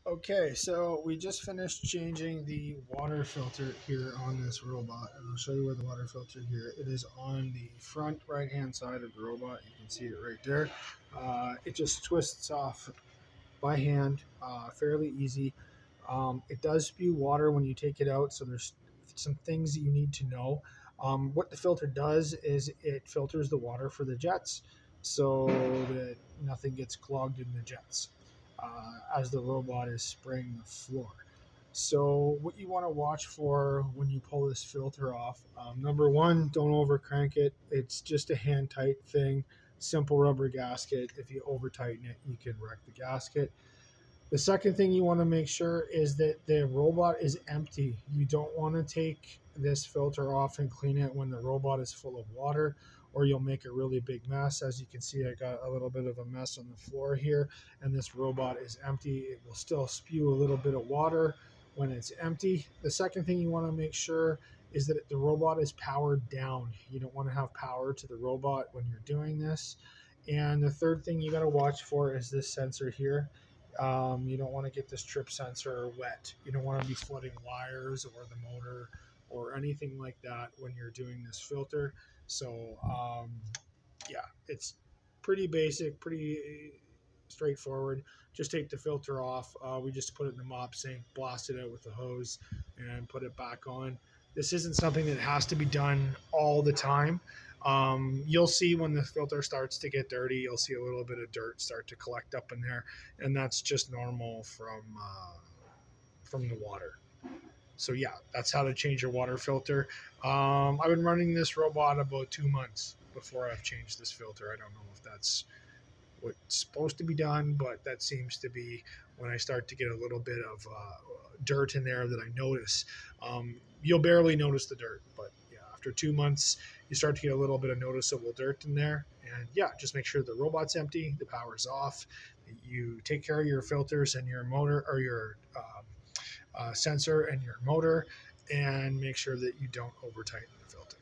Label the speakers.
Speaker 1: Okay, so we just finished changing the water filter here on this robot, and I'll show you where the water filter here. It is on the front right-hand side of the robot. You can see it right there. It just twists off by hand, fairly easy. It does spew water when you take it out, so there's some things that you need to know. What the filter does is it filters the water for the jets, so that nothing gets clogged in the jets as the robot is spraying the floor. So what you want to watch for when you pull this filter off, number one, don't over crank it. It's just a hand tight thing, simple rubber gasket. If you over tighten it, you can wreck the gasket. The second thing you want to make sure is that the robot is empty. You don't want to take this filter off and clean it when the robot is full of water, or you'll make a really big mess. As you can see, I got a little bit of a mess on the floor here, and this robot is empty. It will still spew a little bit of water when it's empty. The second thing you want to make sure is that the robot is powered down. You don't want to have power to the robot when you're doing this. And the third thing you got to watch for is this sensor here. You don't want to get this trip sensor wet. You don't want to be flooding wires or the motor or anything like that when you're doing this filter. So yeah, it's pretty basic, pretty straightforward. Just take the filter off. We just put it in the mop sink, blast it out with the hose, and put it back on. This isn't something that has to be done all the time. You'll see when the filter starts to get dirty, you'll see a little bit of dirt start to collect up in there, and that's just normal from the water. So yeah, that's how to change your water filter. I've been running this robot about 2 months before I've changed this filter. I don't know if that's what's supposed to be done, but that seems to be when I start to get a little bit of dirt in there that I notice. You'll barely notice the dirt, but yeah, after 2 months, you start to get a little bit of noticeable dirt in there. And yeah, just make sure the robot's empty, the power's off. You take care of your filters and your motor or your sensor and your motor, and make sure that you don't over tighten the filter.